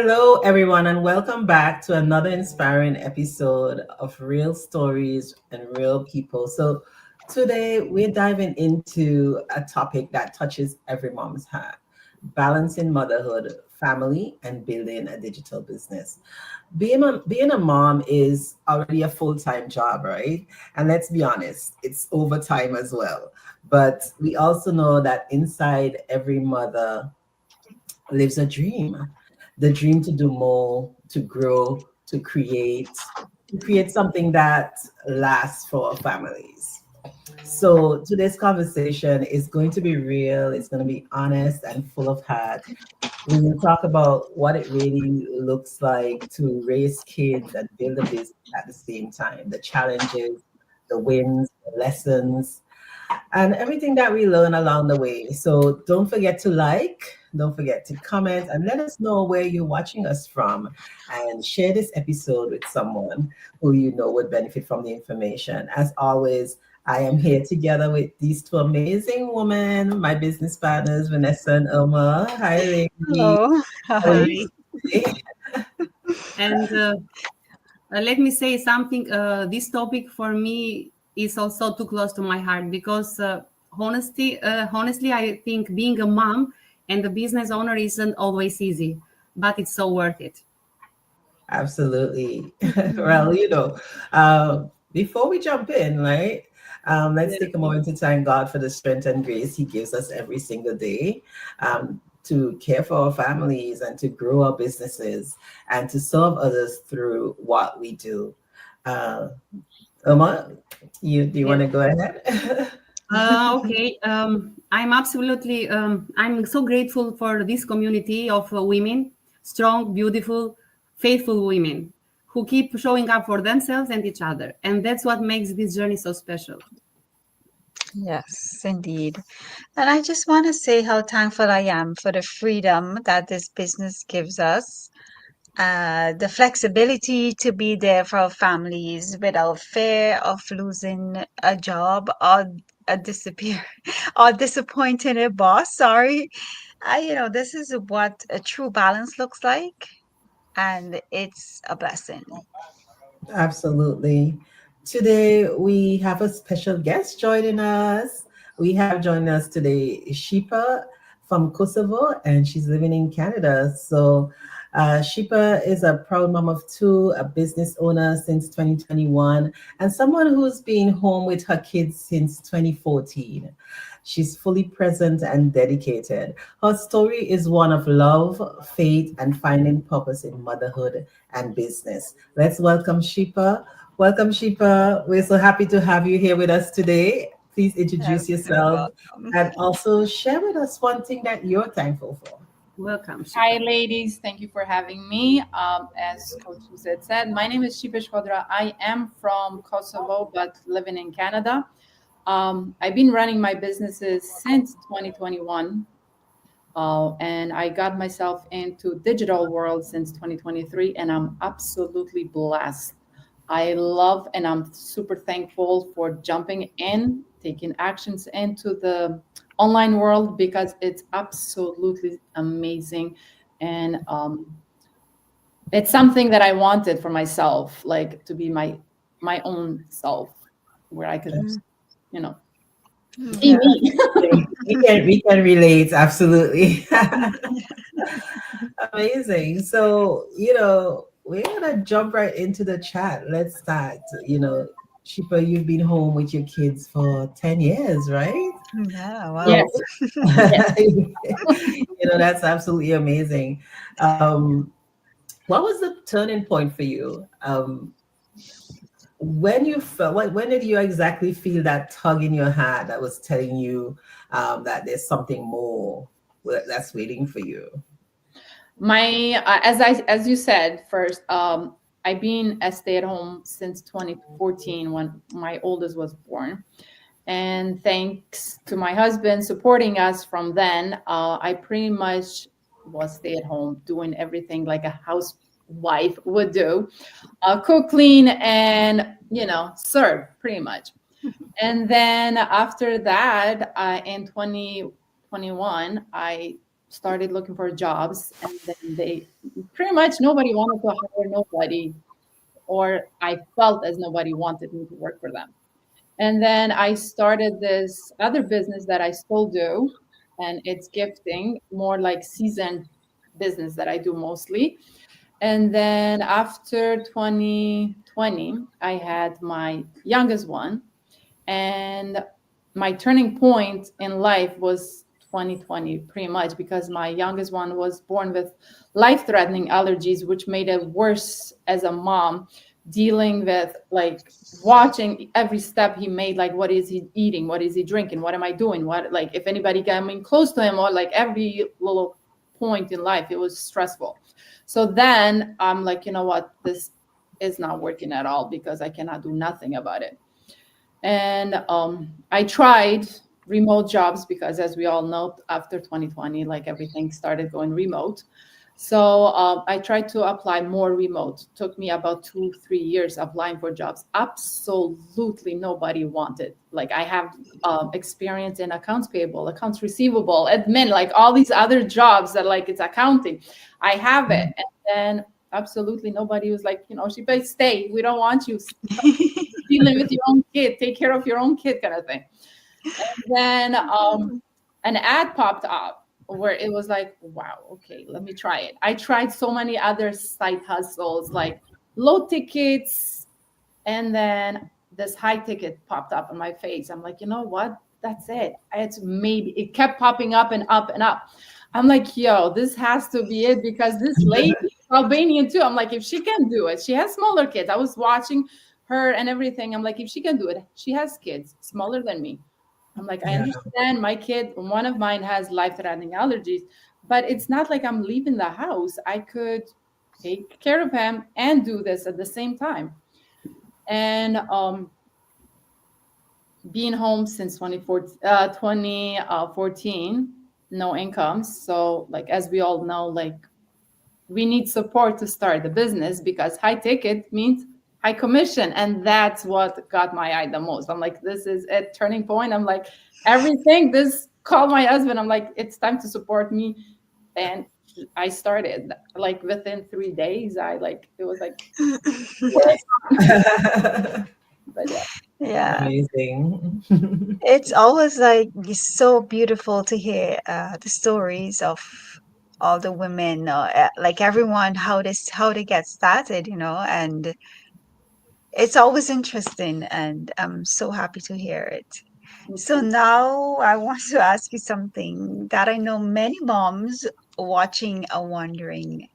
Hello, everyone, and welcome back to another inspiring episode of Real Stories and Real People. So, today we're diving into a topic that touches every mom's heart: balancing motherhood, family, and building a digital business. Being a mom is already a full-time job, right? And let's be honest, it's overtime as well. But we also know that inside every mother lives a dream, the dream to do more, to grow, to create something that lasts for our families. So today's conversation is going to be real, it's going to be honest and full of heart. We will talk about what it really looks like to raise kids and build a business at the same time, the challenges, the wins, the lessons, and everything that we learn along the way. So don't forget to comment, and let us know where you're watching us from, and share this episode with someone who you know would benefit from the information. As always, I am here together with these two amazing women, my business partners, Vanessa and Oma. Hi, ladies. Hello. How are you Hi. today? And let me say something. This topic for me is also too close to my heart because honestly, I think being a mom and a business owner isn't always easy, but it's so worth it. Absolutely. Mhm. Well, before we jump in, right, let's Yeah. take a moment to thank God for the strength and grace He gives us every single day, to care for our families and to grow our businesses and to serve others through what we do. Uh, Uma, do you want Yes. to go ahead? Okay. I'm so grateful for this community of women, strong, beautiful, faithful women who keep showing up for themselves and each other. And that's what makes this journey so special. Yes, indeed. And I just want to say how thankful I am for the freedom that this business gives us, the flexibility to be there for our families without fear of losing a job or a disappear or disappointing a boss. Sorry. This is what a true balance looks like, and it's a blessing. Absolutely. Today we have a special guest joining us. We have joining us today Shqipe from Kosovo, and she's living in Canada. So, Shqipe is a proud mom of two, a business owner since 2021, and someone who's been home with her kids since 2014. She's fully present and dedicated. Her story is one of love, faith, and finding purpose in motherhood and business. Let's welcome Shqipe. Welcome, Shqipe. We're so happy to have you here with us today. Please introduce You're yourself welcome. and also share with us one thing that you're thankful for. Welcome, Hi, Shipa. ladies. Thank you for having me. As Coach Suzette said, my name is Shqipe Shkodra. I am from Kosovo, but living in Canada. I've been running my businesses since 2021, and I got myself into digital world since 2023, and I'm absolutely blessed. I love and I'm super thankful for jumping in, taking actions into the online world because it's absolutely amazing. And it's something that I wanted for myself, like to be my own self, where I could, Mm, you know, be yeah. me. We can relate, absolutely. Amazing. So, we're gonna jump right into the chat. Let's start. Shipa, you've been home with your kids for 10 years, right? Yeah, wow. So, Yes, yes. that's absolutely amazing. What was the turning point for you? When you felt, when did you exactly feel that tug in your heart that was telling you that there's something more that's waiting for you? My as you said first, I've been a stay at home since 2014 when my oldest was born, and thanks to my husband supporting us from then, I pretty much was stay at home doing everything like a housewife would do, cook, clean, and serve pretty much. And then after that, in 2021, I started looking for jobs, and then they pretty much nobody wanted to hire nobody, or I felt as nobody wanted me to work for them. And then I started this other business that I still do, and it's gifting, more like seasoned business that I do mostly. And then after 2020, I had my youngest one, and my turning point in life was 2020, pretty much, because my youngest one was born with life-threatening allergies, which made it worse as a mom, dealing with like watching every step he made, like what is he eating, what is he drinking, what am I doing, what, like if anybody coming close to him, or like every little point in life, it was stressful. So then I'm like, you know what, this is not working at all, because I cannot do nothing about it. And I tried remote jobs, because as we all know, after 2020, like everything started going remote. So I tried to apply more remote. Took me about 2-3 years applying for jobs. Absolutely nobody wanted. Like I have experience in accounts payable, accounts receivable, admin, like all these other jobs that like it's accounting. I have it. And then absolutely nobody was like, you know, she better stay. We don't want you dealing with your own kid. Take care of your own kid, kind of thing. And then an ad popped up where it was like, wow, okay, let me try it. I tried so many other side hustles, like low tickets, and then this high ticket popped up on my face. I'm like, you know what? That's it. It's maybe it kept popping up and up and up. I'm like, yo, this has to be it, because this lady, Albanian too. I'm like, if she can do it, she has smaller kids. I was watching her and everything. I'm like, if she can do it, she has kids smaller than me. I'm like, I understand my kid, one of mine has life-threatening allergies, but it's not like I'm leaving the house. I could take care of him and do this at the same time. And being home since 2014, no incomes. So like, as we all know, like we need support to start the business, because high ticket means high commission. And that's what got my eye the most. I'm like, this is a turning point. I'm like, everything, this called my husband. I'm like, it's time to support me. And I started like within 3 days. I like, it was like, but yeah. Yeah. Amazing. It's always like so beautiful to hear the stories of all the women, like everyone, how they get started, and it's always interesting, and I'm so happy to hear it. So now I want to ask you something that I know many moms watching are wondering.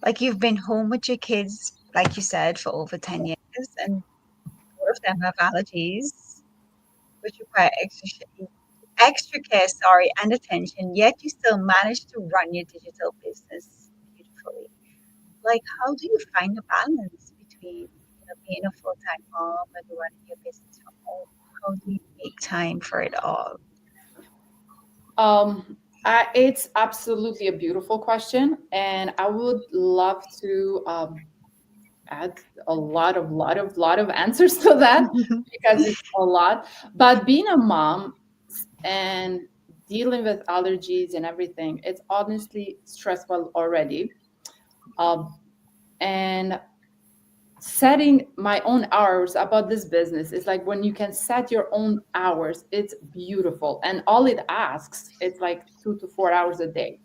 Like you've been home with your kids, like you said, for over 10 years, and both of them have allergies, which require extra care, sorry, and attention, yet you still manage to run your digital business beautifully. Like, how do you find a balance between, being a full-time mom and running your business from home? How do you make time for it all? It's absolutely a beautiful question, and I would love to add a lot of answers to that, because it's a lot. But being a mom and dealing with allergies and everything, it's honestly stressful already. And setting my own hours about this business is like, when you can set your own hours, it's beautiful. And all it asks, it's like 2 to 4 hours a day.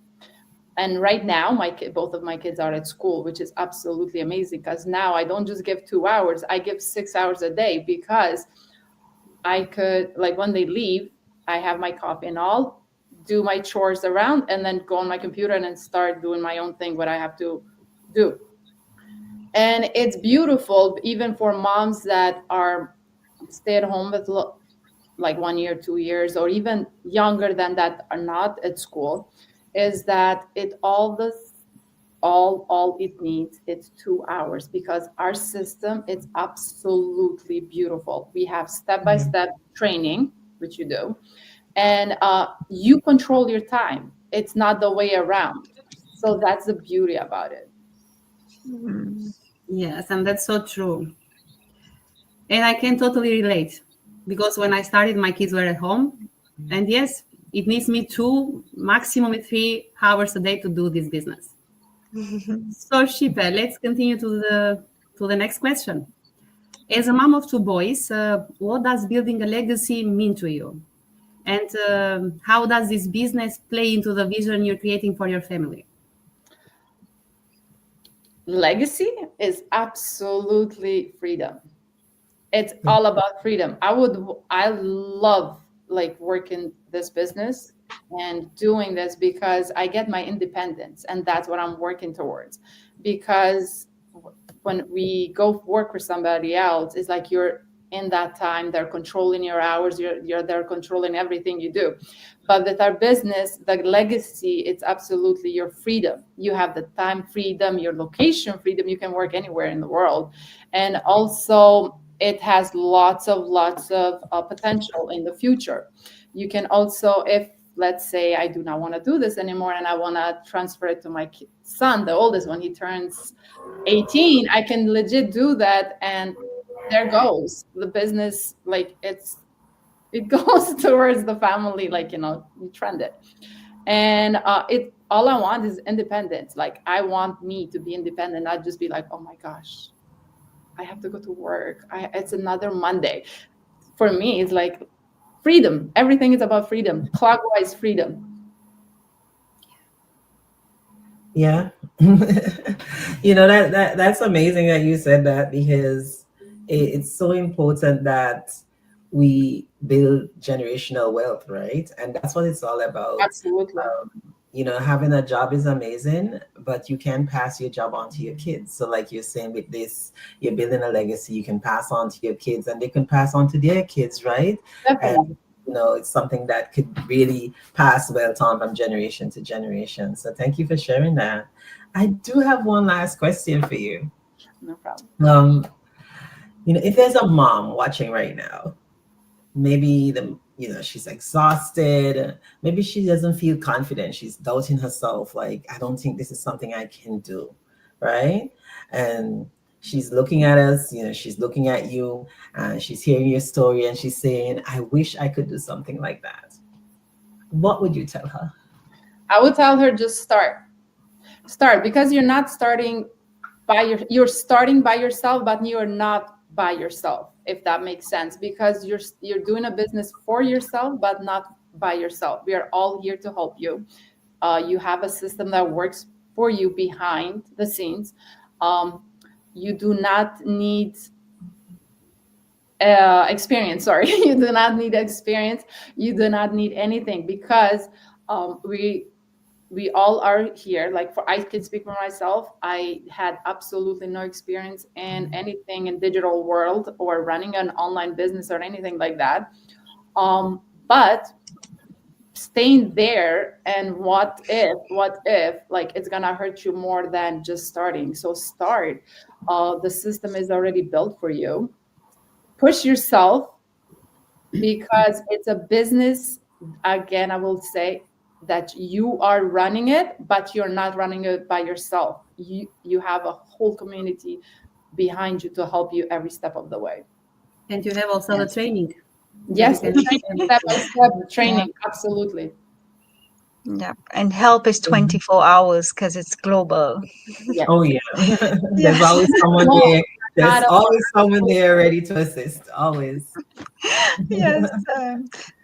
And right now both of my kids are at school, which is absolutely amazing, because now I don't just give 2 hours, I give 6 hours a day, because I could, like, when they leave, I have my coffee and all, do my chores around, and then go on my computer and then start doing my own thing, what I have to do. And it's beautiful, even for moms that are stay at home with like 1 year, 2 years, or even younger than that, are not at school, is that all it needs, it's 2 hours, because our system is absolutely beautiful. We have step-by-step training, which you do, and you control your time. It's not the way around. So that's the beauty about it. Mm. Yes, and that's so true. And I can totally relate, because when I started, my kids were at home. And yes, it needs me 2, maximum 3 hours a day to do this business. So Shqipe, let's continue to the next question. As a mom of 2 boys, what does building a legacy mean to you? And how does this business play into the vision you're creating for your family? Legacy is absolutely freedom. It's all about freedom. I love like working this business and doing this because I get my independence, and that's what I'm working towards. Because when we go work for somebody else, it's like you're in that time, they're controlling your hours, they're controlling everything you do. But with our business, the legacy, it's absolutely your freedom. You have the time freedom, your location freedom. You can work anywhere in the world. And also it has lots of potential in the future. You can also, if let's say I do not want to do this anymore and I want to transfer it to my son, the oldest one, he turns 18, I can legit do that, and there goes the business. Like it goes towards the family, like, you trend it. And it all I want is independence. Like, I want me to be independent, not just be like, oh my gosh, I have to go to work, it's another Monday. For me, it's like freedom. Everything is about freedom. Clockwise freedom. Yeah. That's amazing that you said that, because it's so important that we build generational wealth, right? And that's what it's all about. Absolutely. Having a job is amazing, but you can pass your job on to your kids. So like you're saying with this, you're building a legacy you can pass on to your kids, and they can pass on to their kids, right? Definitely. It's something that could really pass wealth on from generation to generation. So thank you for sharing that. I do have one last question for you. No problem. If there's a mom watching right now, maybe she's exhausted, maybe she doesn't feel confident, she's doubting herself, like, I don't think this is something I can do, right? And she's looking at us, she's looking at you, and she's hearing your story, and she's saying, I wish I could do something like that. What would you tell her? I would tell her, just start, because you're not starting you're starting by yourself, but you're not by yourself, if that makes sense, because you're doing a business for yourself, but not by yourself. We are all here to help you. You have a system that works for you behind the scenes. You do not need experience. Sorry, you do not need experience. You do not need anything, because we all are here. Like, I can speak for myself. I had absolutely no experience in anything in digital world or running an online business or anything like that. But staying there, and what if like it's gonna hurt you more than just starting. So start. The system is already built for you. Push yourself, because it's a business. Again, I will say that you are running it, but you're not running it by yourself. You have a whole community behind you to help you every step of the way. And you have also the training. Yes, step by step training. Absolutely. Yep. And help is 24 hours because it's global. Yeah. Oh yeah. There's Yes. always someone No, there. There's not a- always someone there ready to assist. Always. Yes.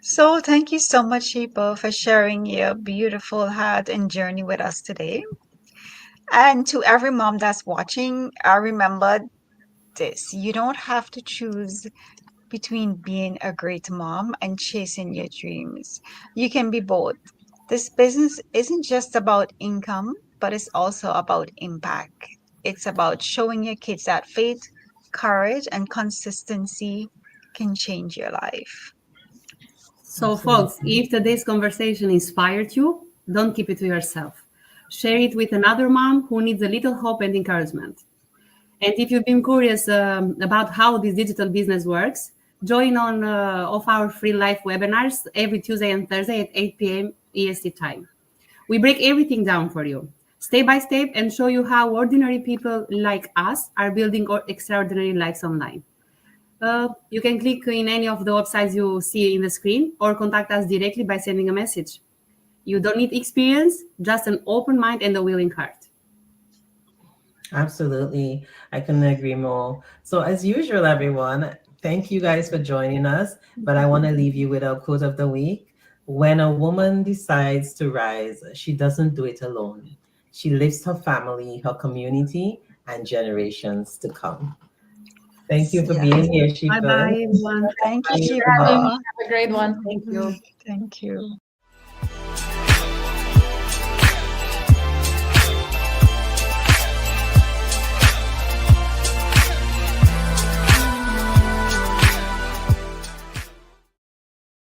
So thank you so much, Shqipe, for sharing your beautiful heart and journey with us today. And to every mom that's watching, I remember this. You don't have to choose between being a great mom and chasing your dreams. You can be both. This business isn't just about income, but it's also about impact. It's about showing your kids that faith, courage, and consistency can change your life. So, folks, if today's conversation inspired you, don't keep it to yourself. Share it with another mom who needs a little hope and encouragement. And if you've been curious about how this digital business works, join on of our free live webinars every Tuesday and Thursday at 8 p.m. EST time. We break everything down for you, step by step, and show you how ordinary people like us are building extraordinary lives online. You can click in any of the websites you see in the screen or contact us directly by sending a message. You don't need experience, just an open mind and a willing heart. Absolutely. I couldn't agree more. So, as usual, everyone, thank you guys for joining us. But I want to leave you with our quote of the week. When a woman decides to rise, she doesn't do it alone. She lifts her family, her community, and generations to come. Thank you for Yeah. being here, Bye Shipa. bye, everyone. Thank you, Bye, Thank you for having me. everyone. Shiva. Have a great one. Thank you. Thank you.